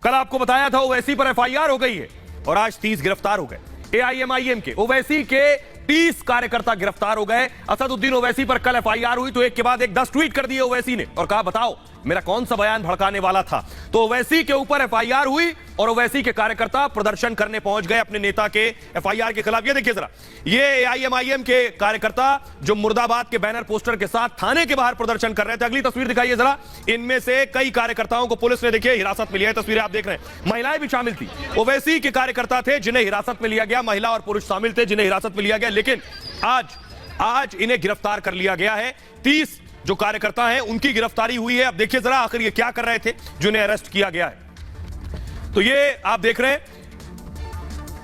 कल आपको बताया था ओवैसी पर एफआईआर हो गई है और आज 30 गिरफ्तार हो गए। एआईएमआईएम के ओवैसी के 30 कार्यकर्ता गिरफ्तार हो गए। असदुद्दीन ओवैसी पर कल एफआईआर हुई तो एक के बाद एक 10 ट्वीट कर दिए ओवैसी ने और कहा बताओ मेरा कौन सा बयान भड़काने वाला था। तो ओवैसी के ऊपर एफआईआर हुई और ओवैसी के कार्यकर्ता प्रदर्शन करने पहुंच गए अपने नेता के एफआईआर के खिलाफ। ये देखिए जरा, ये एआईएमआईएम के कार्यकर्ता जो मुर्दाबाद के बैनर पोस्टर के साथ थाने के बाहर प्रदर्शन कर रहे थे। अगली तस्वीर दिखाइए जरा। इनमें से कई कार्यकर्ताओं को पुलिस ने देखिए हिरासत में लिया है। तस्वीरें आप देख रहे हैं, महिलाएं भी शामिल थी। ओवैसी के कार्यकर्ता थे जिन्हें हिरासत में लिया गया, महिला और पुरुष शामिल थे जिन्हें हिरासत में लिया गया, लेकिन आज इन्हें गिरफ्तार कर लिया गया है। 30 जो कार्यकर्ता हैं उनकी गिरफ्तारी हुई है। अब देखिए जरा आखिर ये क्या कर रहे थे जिन्हें अरेस्ट किया गया है। तो ये आप देख रहे हैं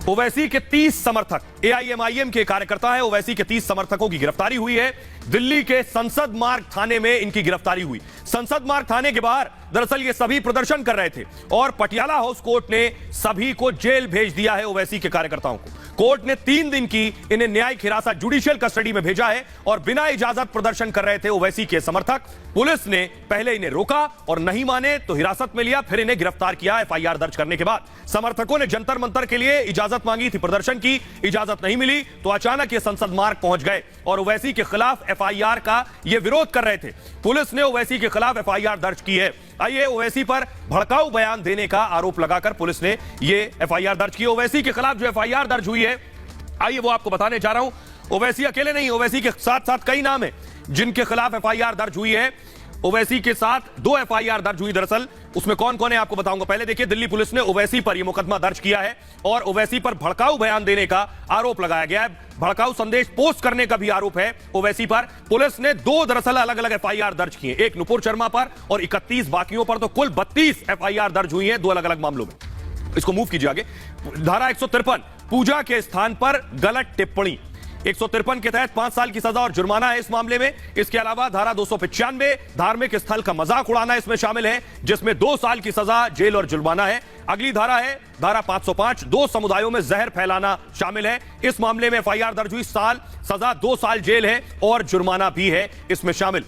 ओवैसी के 30 समर्थक, एआईएमआईएम के कार्यकर्ता हैं। ओवैसी के 30 समर्थकों की गिरफ्तारी हुई है। दिल्ली के संसद मार्ग थाने में इनकी गिरफ्तारी हुई। संसद मार्ग थाने के बाहर दरअसल ये सभी प्रदर्शन कर रहे थे और पटियाला हाउस कोर्ट ने सभी को जेल भेज दिया है। ओवैसी के कार्यकर्ताओं को कोर्ट ने 3 दिन की इन्हें न्यायिक हिरासत जुडिशियल कस्टडी में भेजा है और बिना इजाजत प्रदर्शन कर रहे थे ओवैसी के समर्थक। पुलिस ने पहले इन्हें रोका और नहीं माने तो हिरासत में लिया, फिर इन्हें गिरफ्तार किया एफआईआर दर्ज करने के बाद। समर्थकों ने जंतर मंतर के लिए इजाजत मांगी थी, प्रदर्शन की, इजाजत नहीं मिली तो अचानक ये संसद मार्ग पहुंच गए और ओवैसी के खिलाफ एफआईआर का ये विरोध कर रहे थे। पुलिस ने ओवैसी के खिलाफ एफआईआर दर्ज की है। आइए, ओवैसी पर भड़काऊ बयान देने का आरोप लगाकर पुलिस ने ये एफआईआर दर्ज की। ओवैसी के खिलाफ जो एफआईआर दर्ज हुई है, आइए वो आपको बताने जा रहा हूं। ओवैसी अकेले नहीं, ओवैसी के साथ साथ कई नाम हैं जिनके खिलाफ एफआईआर दर्ज हुई है। ओवैसी के साथ 2 एफआईआर दर्ज हुई। दरअसल उसमें कौन कौन है आपको बताऊंगा। पहले देखिए, दिल्ली पुलिस ने ओवैसी पर यह मुकदमा दर्ज किया है और ओवैसी पर भड़काऊ बयान देने का आरोप लगाया गया है। भड़काऊ संदेश पोस्ट करने का भी आरोप है ओवैसी पर। पुलिस ने 2 दरअसल अलग अलग एफआईआर दर्ज किए, एक नुपुर शर्मा पर और 31 बाकियों पर, तो कुल 32 एफआईआर दर्ज हुई है 2 अलग अलग मामलों में। इसको मूव कीजिए आगे। धारा 153 पूजा के स्थान पर गलत टिप्पणी, 153 के तहत 5 साल की सजा और जुर्माना है इस मामले में। इसके अलावा धारा 295 धार्मिक स्थल का मजाक उड़ाना इसमें शामिल है, जिसमें 2 साल की सजा, जेल और जुर्माना है। अगली धारा है धारा 505 2 समुदायों में जहर फैलाना शामिल है। इस मामले में एफआईआर दर्ज हुई, साल सजा, 2 साल जेल है और जुर्माना भी है इसमें शामिल।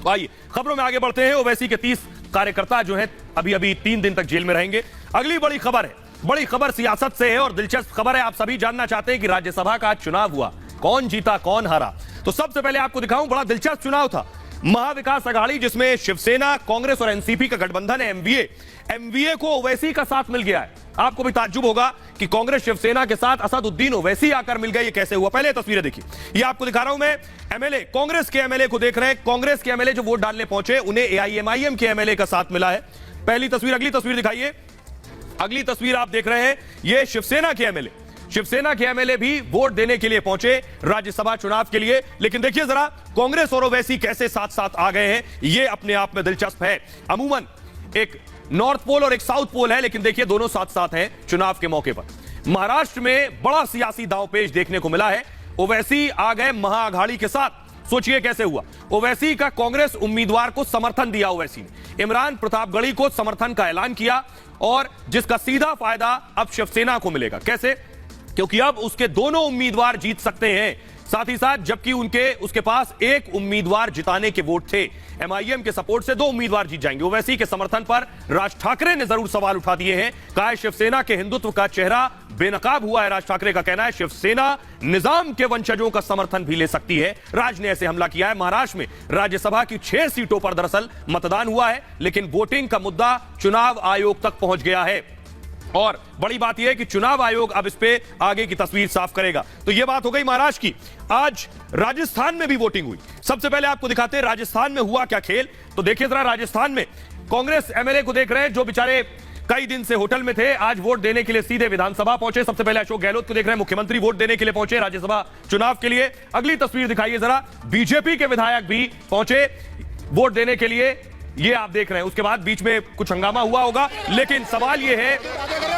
आइए खबरों में आगे बढ़ते हैं। ओवैसी के 30 कार्यकर्ता जो हैं अभी 3 दिन तक जेल में रहेंगे। अगली बड़ी खबर है, बड़ी खबर सियासत से है और दिलचस्प खबर है। आप सभी जानना चाहते हैं कि राज्यसभा का चुनाव हुआ, कौन जीता कौन हारा। तो सबसे पहले आपको दिखाऊं, बड़ा दिलचस्प चुनाव था। महाविकास अघाड़ी जिसमें शिवसेना, कांग्रेस और एनसीपी का गठबंधन है, एमवीए को ओवैसी का साथ मिल गया है। आपको भी ताज्जुब होगा कि कांग्रेस शिवसेना के साथ असदुद्दीन ओवैसी आकर मिल गए। ये कैसे हुआ? पहले तस्वीरें देखिए, ये आपको दिखा रहा हूं मैं। एमएलए, कांग्रेस के एमएलए को देख रहे हैं। कांग्रेस के एमएलए जो वोट डालने पहुंचे उन्हें एआईएमआईएम के एमएलए का साथ मिला है। पहली तस्वीर। अगली तस्वीर दिखाइए। अगली तस्वीर आप देख रहे हैं, ये शिवसेना के एमएलए, शिवसेना के एमएलए भी वोट देने के लिए पहुंचे राज्यसभा चुनाव के लिए। लेकिन देखिए जरा, कांग्रेस और ओवैसी कैसे साथ साथ आ गए हैं, ये अपने आप में दिलचस्प है। अमूमन एक नॉर्थ पोल और एक साउथ पोल है, लेकिन देखिए दोनों साथ साथ हैं चुनाव के मौके पर। महाराष्ट्र में बड़ा सियासी दांवपेच देखने को मिला है। ओवैसी आ गए महाअघाड़ी के साथ। सोचिए कैसे हुआ। ओवैसी का कांग्रेस उम्मीदवार को समर्थन दिया, ओवैसी ने इमरान प्रतापगढ़ी को समर्थन का ऐलान किया और जिसका सीधा फायदा अब शिवसेना को मिलेगा। कैसे? क्योंकि अब उसके दोनों उम्मीदवार जीत सकते हैं। साथ ही साथ जबकि उसके पास एक उम्मीदवार जिताने के वोट थे, एमआईएम के सपोर्ट से 2 उम्मीदवार जीत जाएंगे। ओवैसी के समर्थन पर राज ठाकरे ने जरूर सवाल उठा दिए हैं। कहा है शिवसेना के हिंदुत्व का चेहरा बेनकाब हुआ है। राज ठाकरे का कहना है शिवसेना निजाम के वंशजों का समर्थन भी ले सकती है। राज ने ऐसे हमला किया है। महाराष्ट्र में राज्यसभा की 6 सीटों पर दरअसल मतदान हुआ है, लेकिन वोटिंग का मुद्दा चुनाव आयोग तक पहुंच गया है और बड़ी बात यह है कि चुनाव आयोग अब इस पे आगे की तस्वीर साफ करेगा। तो यह बात हो गई महाराष्ट्र की। आज राजस्थान में भी वोटिंग हुई। सबसे पहले आपको दिखाते हैं राजस्थान में हुआ क्या खेल। तो देखिए जरा, राजस्थान में कांग्रेस एमएलए को देख रहे हैं जो बेचारे कई दिन से होटल में थे, आज वोट देने के लिए सीधे विधानसभा पहुंचे। सबसे पहले अशोक गहलोत को देख रहे हैं, मुख्यमंत्री वोट देने के लिए पहुंचे राज्यसभा चुनाव के लिए। अगली तस्वीर दिखाइए जरा, बीजेपी के विधायक भी पहुंचे वोट देने के लिए, ये आप देख रहे हैं। उसके बाद बीच में कुछ हंगामा हुआ होगा, लेकिन सवाल ये है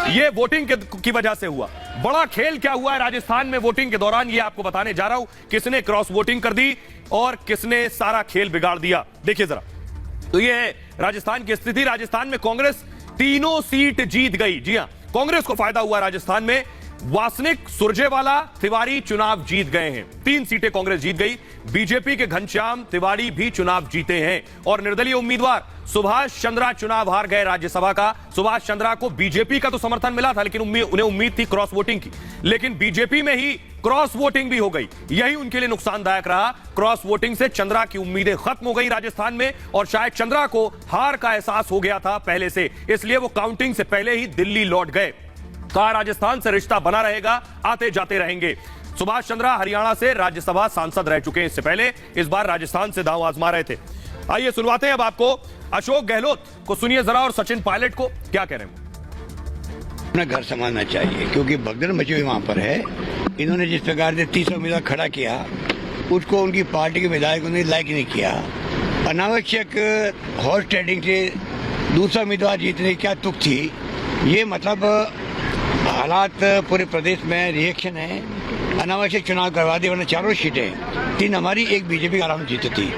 ये वोटिंग की वजह से हुआ। बड़ा खेल क्या हुआ है राजस्थान में वोटिंग के दौरान, ये आपको बताने जा रहा हूं। किसने क्रॉस वोटिंग कर दी और किसने सारा खेल बिगाड़ दिया, देखिए जरा। तो ये है राजस्थान की स्थिति। राजस्थान में कांग्रेस 3 सीट जीत गई। जी हां, कांग्रेस को फायदा हुआ राजस्थान में। वासनिक, सुरजेवाला, तिवारी चुनाव जीत गए हैं। 3 सीटें कांग्रेस जीत गई। बीजेपी के घनश्याम तिवारी भी चुनाव जीते हैं और निर्दलीय उम्मीदवार सुभाष चंद्रा चुनाव हार गए राज्यसभा का। सुभाष चंद्रा को बीजेपी का तो समर्थन मिला था, लेकिन उन्हें उम्मीद थी क्रॉस वोटिंग की, लेकिन बीजेपी में ही क्रॉस वोटिंग भी हो गई। यही उनके लिए नुकसानदायक रहा। क्रॉस वोटिंग से चंद्रा की उम्मीदें खत्म हो गई राजस्थान में और शायद चंद्रा को हार का एहसास हो गया था पहले से, इसलिए वो काउंटिंग से पहले ही दिल्ली लौट गए। कहा राजस्थान से रिश्ता बना रहेगा, आते जाते रहेंगे। सुभाष चंद्रा हरियाणा से राज्यसभा सांसद रह चुके हैं इससे पहले, इस बार राजस्थान से दांव आजमा रहे थे। आइए सुनवाते हैं अब आपको अशोक गहलोत को, सुनिए जरा, और सचिन पायलट को क्या कह रहे हैं। अपना घर संभालना चाहिए क्योंकि भगदड़ मची हुई वहां पर है। इन्होंने जिस प्रकार से 30 उम्मीदवार खड़ा किया उसको उनकी पार्टी के विधायकों ने लाइक नहीं किया। अनावश्यक हॉर्स ट्रेडिंग से दूसरा उम्मीदवार जीतने की क्या तुक थी। ये मतलब हालात पूरे प्रदेश में रिएक्शन है। अनावश्यक चुनाव करवा दिए, वरना चारों सीटें 3 हमारी, 1 बीजेपी का आराम जीती थी।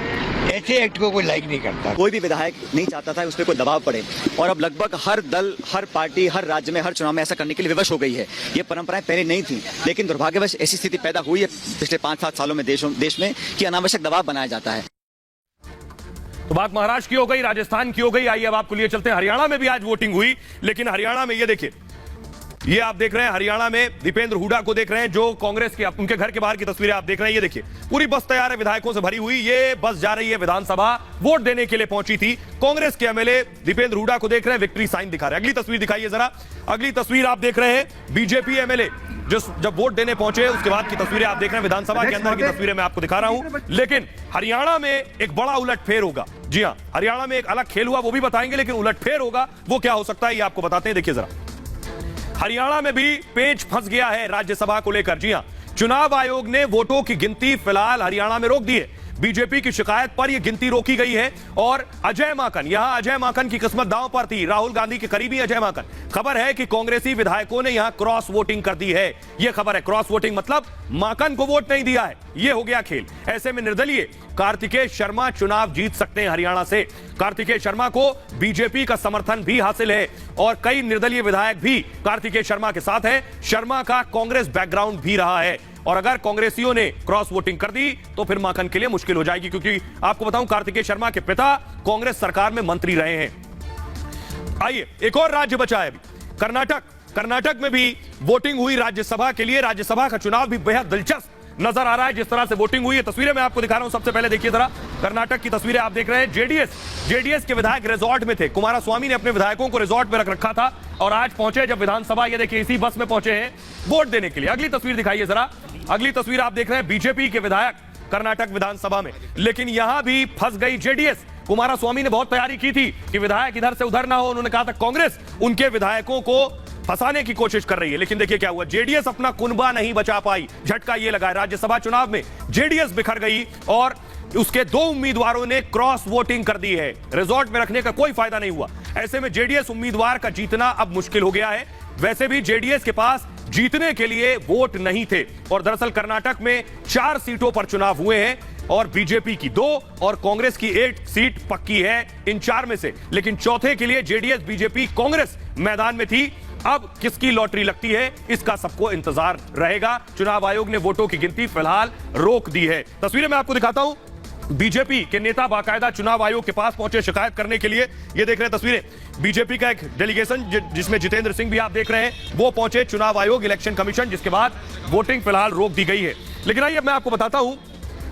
ऐसे एक्ट को कोई लाइक नहीं करता। कोई भी विधायक नहीं चाहता था उस पर कोई दबाव पड़े और अब लगभग हर दल, हर पार्टी, हर राज्य में, हर चुनाव में ऐसा करने के लिए विवश हो गई है। ये परंपराएं पहले नहीं थी, लेकिन दुर्भाग्यवश ऐसी स्थिति पैदा हुई है पिछले 5-7 सालों में देश में कि अनावश्यक दबाव बनाया जाता है। तो बात महाराष्ट्र की हो गई, राजस्थान की हो गई। आइए अब आपको लिए चलते हैं, हरियाणा में भी आज वोटिंग हुई, लेकिन हरियाणा में ये देखिए, ये आप देख रहे हैं हरियाणा में दीपेंद्र हुड्डा को देख रहे हैं, जो कांग्रेस के, उनके घर के बाहर की तस्वीरें आप देख रहे हैं। ये देखिए पूरी बस तैयार है, विधायकों से भरी हुई। ये बस जा रही है विधानसभा, वोट देने के लिए पहुंची थी। कांग्रेस के एमएलए दीपेंद्र हुड्डा को देख रहे हैं, विक्ट्री साइन दिखा रहे हैं। अगली तस्वीर दिखाइए जरा। अगली तस्वीर आप देख रहे हैं बीजेपी एमएलए जो जब वोट देने पहुंचे उसके बाद की तस्वीरें आप देख रहे हैं। विधानसभा के अंदर की तस्वीरें मैं आपको दिखा रहा हूं, लेकिन हरियाणा में एक बड़ा उलटफेर होगा। जी हां, हरियाणा में एक अलग खेल हुआ, वो भी बताएंगे, लेकिन उलटफेर होगा वो क्या हो सकता है ये आपको बताते हैं। देखिए जरा, हरियाणा में भी पेच फंस गया है राज्यसभा को लेकर। जी हां, चुनाव आयोग ने वोटों की गिनती फिलहाल हरियाणा में रोक दी है। बीजेपी की शिकायत पर यह गिनती रोकी गई है और अजय माकन, यहां अजय माकन की किस्मत दांव पर थी। राहुल गांधी के करीबी अजय माकन, खबर है कि कांग्रेसी विधायकों ने यहां क्रॉस वोटिंग कर दी है। यह खबर है, क्रॉस वोटिंग मतलब माकन को वोट नहीं दिया है, यह हो गया खेल। ऐसे में निर्दलीय कार्तिकेय शर्मा चुनाव जीत सकते हैं हरियाणा से। कार्तिकेय शर्मा को बीजेपी का समर्थन भी हासिल है और कई निर्दलीय विधायक भी कार्तिकेय शर्मा के साथ हैं। शर्मा का कांग्रेस बैकग्राउंड भी रहा है और अगर कांग्रेसियों ने क्रॉस वोटिंग कर दी तो फिर माकन के लिए मुश्किल हो जाएगी, क्योंकि आपको बताऊं कार्तिकेय शर्मा के पिता कांग्रेस सरकार में मंत्री रहे हैं। आइए एक और राज्य बचा है अभी, कर्नाटक। कर्नाटक में भी वोटिंग हुई राज्यसभा के लिए। राज्यसभा का चुनाव भी बेहद दिलचस्प नजर आ रहा है, जिस तरह से वोटिंग हुई है। तस्वीरें मैं आपको दिखा रहा हूं। सबसे पहले देखिए जरा, कर्नाटक की तस्वीरें आप देख रहे हैं। जेडीएस के विधायक रिजॉर्ट में थे। कुमारस्वामी ने अपने विधायकों को रिजॉर्ट में रख रखा था और आज पहुंचे जब विधानसभा, ये देखिए इसी बस में पहुंचे हैं वोट देने के लिए। अगली तस्वीर दिखाइए जरा। अगली तस्वीर आप देख रहे हैं बीजेपी के विधायक कर्नाटक विधानसभा में, लेकिन यहां भी फंस गई जेडीएस। कुमारस्वामी ने बहुत तैयारी की थी कि विधायक इधर से उधर ना हो। उन्होंने कहा था कांग्रेस उनके विधायकों को फंसाने की कोशिश कर रही है, लेकिन देखिए क्या हुआ, जेडीएस अपना कुनबा नहीं बचा पाई। झटका ये लगा है, राज्यसभा चुनाव में जेडीएस बिखर गई और उसके 2 उम्मीदवारों ने क्रॉस वोटिंग कर दी है। रिजॉर्ट में रखने का कोई फायदा नहीं हुआ। ऐसे में जेडीएस उम्मीदवार का जीतना अब मुश्किल हो गया है। वैसे भी जेडीएस के पास जीतने के लिए वोट नहीं थे और दरअसल कर्नाटक में 4 सीटों पर चुनाव हुए हैं और बीजेपी की 2 और कांग्रेस की 1 सीट पक्की है इन 4 में से, लेकिन चौथे के लिए जेडीएस, बीजेपी, कांग्रेस मैदान में थी। अब किसकी लॉटरी लगती है इसका सबको इंतजार रहेगा। चुनाव आयोग ने वोटों की गिनती फिलहाल रोक दी है। तस्वीरें मैं आपको दिखाता हूं, बीजेपी के नेता बाकायदा चुनाव आयोग के पास पहुंचे शिकायत करने के लिए। ये देख रहे हैं तस्वीरें, बीजेपी का एक डेलीगेशन जिसमें जितेंद्र सिंह भी आप देख रहे हैं, वो पहुंचे चुनाव आयोग, इलेक्शन कमीशन, जिसके बाद वोटिंग फिलहाल रोक दी गई है। लेकिन आइए मैं आपको बताता हूं,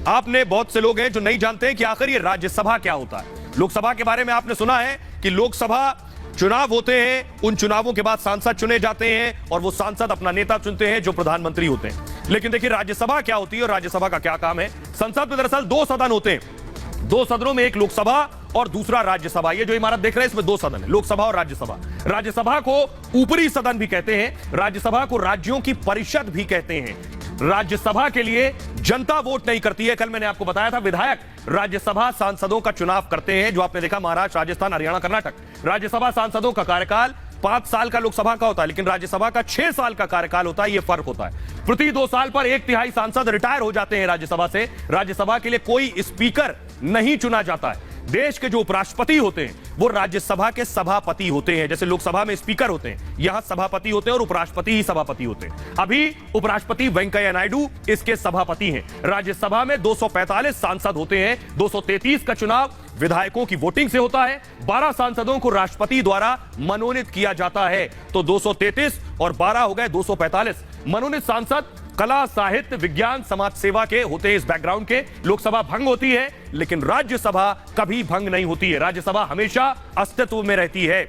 आपने बहुत से लोग हैं जो नहीं जानते हैं कि आखिर ये राज्यसभा क्या होता है। लोकसभा के बारे में आपने सुना है कि लोकसभा चुनाव होते हैं, उन चुनावों के बाद सांसद चुने जाते हैं और वो सांसद अपना नेता चुनते हैं जो प्रधानमंत्री होते हैं। लेकिन देखिए राज्यसभा क्या होती है और राज्यसभा का क्या काम है। संसद में दरअसल 2 सदन होते हैं, 2 सदनों में एक लोकसभा और दूसरा राज्यसभा। ये जो इमारत देख रहे हैं इसमें 2 सदन है, लोकसभा और राज्यसभा। राज्यसभा को ऊपरी सदन भी कहते हैं, राज्यसभा को राज्यों की परिषद भी कहते हैं। राज्यसभा के लिए जनता वोट नहीं करती है। कल मैंने आपको बताया था विधायक राज्यसभा सांसदों का चुनाव करते हैं, जो आपने देखा महाराष्ट्र, राजस्थान, हरियाणा, कर्नाटक। राज्यसभा सांसदों का कार्यकाल 5 साल का लोकसभा का होता है, लेकिन राज्यसभा का 6 साल का कार्यकाल होता है। यह फर्क होता है। प्रति 2 साल पर 1/3 सांसद रिटायर हो जाते हैं राज्यसभा से। राज्यसभा के लिए कोई स्पीकर नहीं चुना जाता है। देश के जो उपराष्ट्रपति होते हैं वो राज्यसभा के सभापति होते हैं। जैसे लोकसभा में स्पीकर होते हैं, यहां सभापति होते हैं और उपराष्ट्रपति ही सभापति होते हैं। अभी उपराष्ट्रपति वेंकैया नायडू इसके सभापति हैं। राज्यसभा में 245 सांसद होते हैं। 233 का चुनाव विधायकों की वोटिंग से होता है। 12 सांसदों को राष्ट्रपति द्वारा मनोनीत किया जाता है। तो 233 और 12 हो गए 245 मनोनीत सांसद कला, साहित्य, विज्ञान, समाज सेवा के होते हैं। इस बैकग्राउंड के लोकसभा भंग होती है, लेकिन राज्यसभा कभी भंग नहीं होती है। राज्यसभा हमेशा अस्तित्व में रहती है।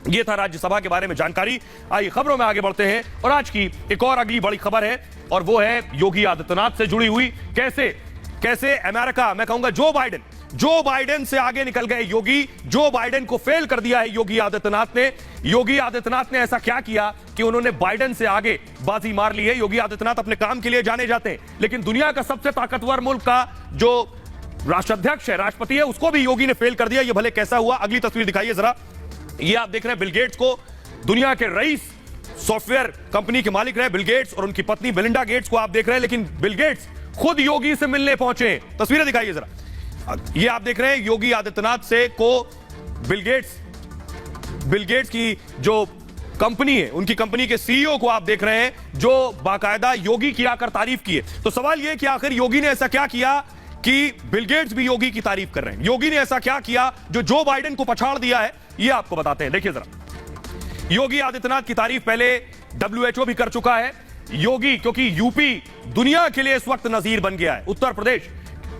यह था राज्यसभा के बारे में जानकारी। आइए खबरों में आगे बढ़ते हैं और आज की एक और अगली बड़ी खबर है और वो है योगी आदित्यनाथ से जुड़ी हुई। कैसे अमेरिका, मैं कहूंगा जो बाइडेन से आगे निकल गए योगी। जो बाइडेन को फेल कर दिया है योगी आदित्यनाथ ने। योगी आदित्यनाथ ने ऐसा क्या किया कि उन्होंने बाइडेन से आगे बाजी मार ली है। योगी आदित्यनाथ अपने काम के लिए जाने जाते हैं, लेकिन दुनिया का सबसे ताकतवर मुल्क का जो राष्ट्राध्यक्ष है, राष्ट्रपति है, उसको भी योगी ने फेल कर दिया। ये भले कैसा हुआ, अगली तस्वीर दिखाइए जरा। ये आप देख रहे हैं बिल गेट्स को, दुनिया के रईस सॉफ्टवेयर कंपनी के मालिक रहे बिल गेट्स, और उनकी पत्नी मेलिंडा गेट्स को आप देख रहे हैं। लेकिन बिल गेट्स खुद योगी से मिलने पहुंचे। तस्वीरें दिखाइए जरा। ये आप देख रहे हैं योगी आदित्यनाथ से को बिल गेट्स की जो कंपनी है, उनकी कंपनी के सीईओ को आप देख रहे हैं, जो बाकायदा योगी की आकर तारीफ की है। तो सवाल यह कि आखिर योगी ने ऐसा क्या किया कि बिल गेट्स भी योगी की तारीफ कर रहे हैं। योगी ने ऐसा क्या किया जो बाइडेन को पछाड़ दिया है, यह आपको बताते हैं। देखिए जरा, योगी आदित्यनाथ की तारीफ पहले WHO भी कर चुका है। योगी, क्योंकि यूपी दुनिया के लिए इस वक्त नजीर बन गया है। उत्तर प्रदेश,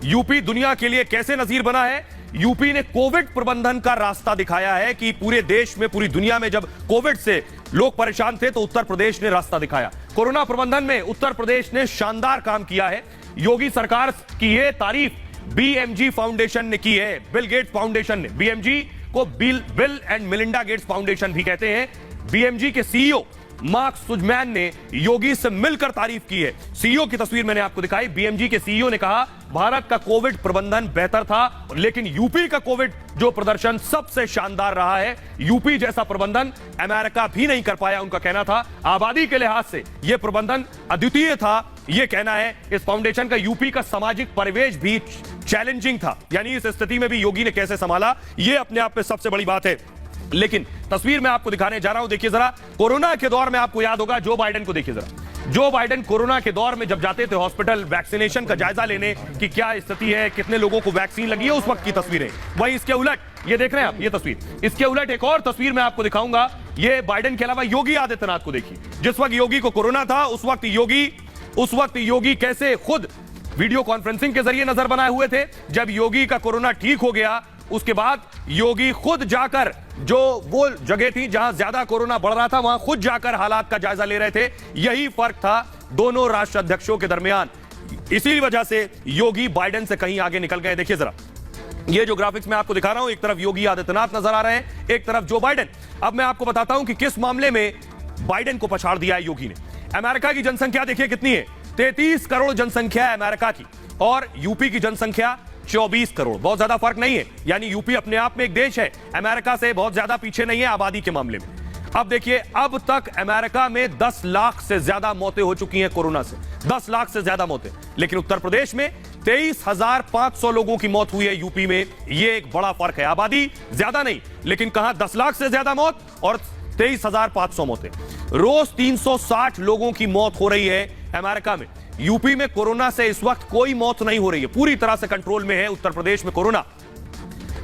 यूपी दुनिया के लिए कैसे नजीर बना है? यूपी ने कोविड प्रबंधन का रास्ता दिखाया है कि पूरे देश में, पूरी दुनिया में जब कोविड से लोग परेशान थे तो उत्तर प्रदेश ने रास्ता दिखाया। कोरोना प्रबंधन में उत्तर प्रदेश ने शानदार काम किया है। योगी सरकार की यह तारीफ BMG फाउंडेशन ने की है, बिल गेट्स फाउंडेशन ने। BMG को bill and Melinda Gates foundation भी कहते हैं। BMG के CEO मार्क सुजमैन ने योगी से मिलकर तारीफ की है। सीईओ की तस्वीर मैंने आपको दिखाई। BMG के सीईओ ने कहा भारत का कोविड प्रबंधन बेहतर था, लेकिन यूपी का कोविड जो प्रदर्शन सबसे शानदार रहा है। यूपी जैसा प्रबंधन अमेरिका भी नहीं कर पाया, उनका कहना था। आबादी के लिहाज से यह प्रबंधन अद्वितीय था, यह कहना है इस फाउंडेशन का। यूपी का सामाजिक परिवेश भी चैलेंजिंग था, यानी इस स्थिति में भी योगी ने कैसे संभाला, यह अपने आप में सबसे बड़ी बात है। लेकिन तस्वीर मैं आपको दिखाने जा रहा हूं, देखिए जरा। कोरोना के दौर में आपको याद होगा जो बाइडेन को देखिए जरा। जो बाइडेन कोरोना के दौर में जब जाते थे हॉस्पिटल वैक्सीनेशन का जायजा लेने कि क्या स्थिति है, कितने लोगों को वैक्सीन लगी है, उस वक्त की तस्वीरें। वहीं इसके उलट ये देख रहे हैं आप, ये तस्वीर। इसके उलट एक और तस्वीर मैं आपको दिखाऊंगा। ये बाइडेन के अलावा योगी आदित्यनाथ को देखिए। जिस वक्त योगी को कोरोना था उस वक्त योगी कैसे खुद वीडियो कॉन्फ्रेंसिंग के जरिए नजर बनाए हुए थे। जब योगी का कोरोना ठीक हो गया उसके बाद योगी खुद जाकर, जो वो जगह थी जहां ज्यादा कोरोना बढ़ रहा था, वहां खुद जाकर हालात का जायजा ले रहे थे। यही फर्क था दोनों राष्ट्र अध्यक्षों के दरमियान। इसी वजह से योगी बाइडेन से कहीं आगे निकल गए। देखिए जरा, ये जो ग्राफिक्स मैं आपको दिखा रहा हूं, एक तरफ योगी आदित्यनाथ नजर आ रहे हैं, एक तरफ जो बाइडेन। अब मैं आपको बताता हूं कि किस मामले में बाइडेन को पछाड़ दिया है योगी ने। अमेरिका की जनसंख्या देखिए कितनी है, 33 करोड़ जनसंख्या है अमेरिका की, और यूपी की जनसंख्या 24 करोड़। बहुत ज्यादा फर्क नहीं है, यानी यूपी अपने आप में एक देश है, अमेरिका से बहुत ज्यादा पीछे नहीं है आबादी के मामले में। अब देखिए, अब तक अमेरिका में 10 लाख से ज्यादा मौतें हो चुकी हैं कोरोना से, 10 लाख से ज्यादा मौतें। लेकिन उत्तर प्रदेश में 23,500 लोगों की मौत हुई है यूपी में। यह एक बड़ा फर्क है। आबादी ज्यादा नहीं, लेकिन कहां 10 लाख से ज्यादा मौत और 23,500 मौतें। रोज 360 लोगों की मौत हो रही है अमेरिका में। यूपी में कोरोना से इस वक्त कोई मौत नहीं हो रही है, पूरी तरह से कंट्रोल में है उत्तर प्रदेश में कोरोना।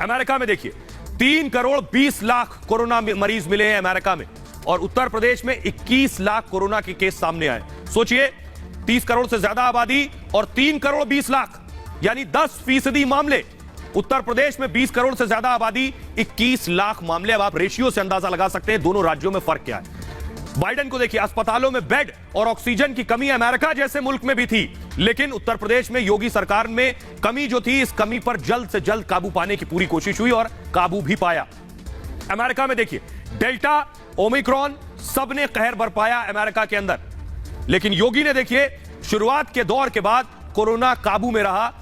अमेरिका में देखिए 3 करोड़ 20 लाख कोरोना मरीज मिले हैं अमेरिका में, और उत्तर प्रदेश में 21 लाख कोरोना के केस सामने आए। सोचिए, 30 करोड़ से ज्यादा आबादी और 3 करोड़ 20 लाख, यानी 10% मामले। उत्तर प्रदेश में 20 करोड़ से ज्यादा आबादी, 21 लाख मामले। अब आप रेशियो से अंदाजा लगा सकते हैं दोनों राज्यों में फर्क क्या है। बाइडेन को देखिए, अस्पतालों में बेड और ऑक्सीजन की कमी अमेरिका जैसे मुल्क में भी थी, लेकिन उत्तर प्रदेश में योगी सरकार में कमी जो थी, इस कमी पर जल्द से जल्द काबू पाने की पूरी कोशिश हुई और काबू भी पाया। अमेरिका में देखिए, डेल्टा, ओमिक्रॉन, सबने कहर बरपाया अमेरिका के अंदर। लेकिन योगी ने देखिए, शुरुआत के दौर के बाद कोरोना काबू में रहा।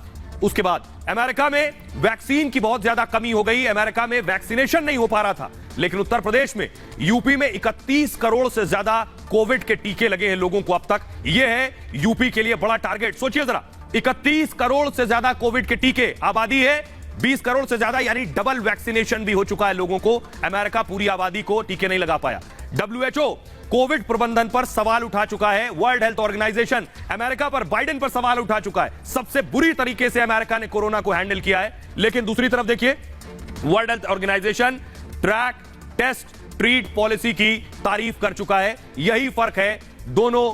उसके बाद अमेरिका में वैक्सीन की बहुत ज्यादा कमी हो गई, अमेरिका में वैक्सीनेशन नहीं हो पा रहा था। लेकिन उत्तर प्रदेश में, यूपी में 31 करोड़ से ज्यादा कोविड के टीके लगे हैं लोगों को अब तक। यह है यूपी के लिए बड़ा टारगेट। सोचिए जरा, 31 करोड़ से ज्यादा कोविड के टीके, आबादी है 20 करोड़ से ज्यादा यानी डबल वैक्सीनेशन भी हो चुका है लोगों को। अमेरिका पूरी आबादी को टीके नहीं लगा पाया। WHO कोविड प्रबंधन पर सवाल उठा चुका है। वर्ल्ड हेल्थ ऑर्गेनाइजेशन अमेरिका पर, बाइडेन पर सवाल उठा चुका है। सबसे बुरी तरीके से अमेरिका ने कोरोना को हैंडल किया है। लेकिन दूसरी तरफ देखिए, World Health Organisation track, test, treat policy की तारीफ कर चुका है। यही फर्क है दोनों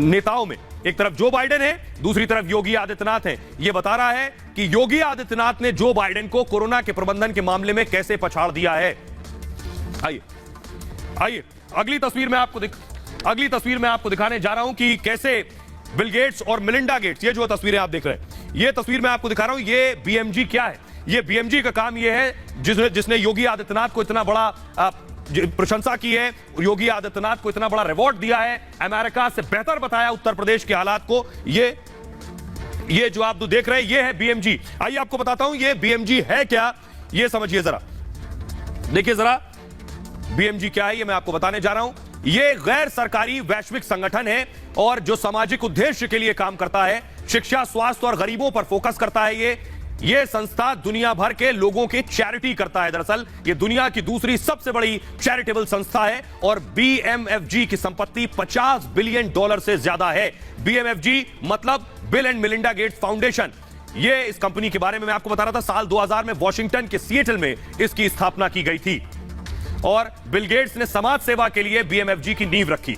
नेताओं में। एक तरफ जो बाइडेन है, दूसरी तरफ योगी आदित्यनाथ है। यह बता रहा है कि योगी आदित्यनाथ ने जो बाइडेन को कोरोना के प्रबंधन के मामले में कैसे पछाड़ दिया है। आइए अगली तस्वीर में आपको दिखाने जा रहा हूं कि कैसे बिल गेट्स और मिलिंडा गेट्स, ये जो तस्वीरें आप देख रहे हैं, ये तस्वीर मैं आपको दिखा रहा हूं। ये बीएमजी क्या है? ये बीएमजी का काम ये है जिसने योगी आदित्यनाथ को इतना बड़ा प्रशंसा की है, योगी आदित्यनाथ को इतना बड़ा रिवॉर्ड दिया है, अमेरिका से बेहतर बताया उत्तर प्रदेश के हालात को। ये जो आप देख रहे हैं, ये है बीएमजी। आइए आपको बताता हूं ये बीएमजी है क्या, ये समझिए जरा। देखिए जरा बीएमजी क्या है, ये मैं आपको बताने जा रहा हूं। ये गैर सरकारी वैश्विक संगठन है और जो सामाजिक उद्देश्य के लिए काम करता है, शिक्षा, स्वास्थ्य और गरीबों पर फोकस करता है। ये संस्था दुनिया भर के लोगों की चैरिटी करता है। दरअसल ये दुनिया की दूसरी सबसे बड़ी चैरिटेबल संस्था है और बीएमएफजी की संपत्ति $50 बिलियन से ज्यादा है। बीएमएफजी मतलब bill and Melinda Gates foundation. ये इस कंपनी के बारे में मैं आपको बता रहा था। साल 2000 में वॉशिंगटन के सिएटल में इसकी स्थापना की गई थी और बिल गेट्स ने समाज सेवा के लिए बीएमएफजी की नींव रखी।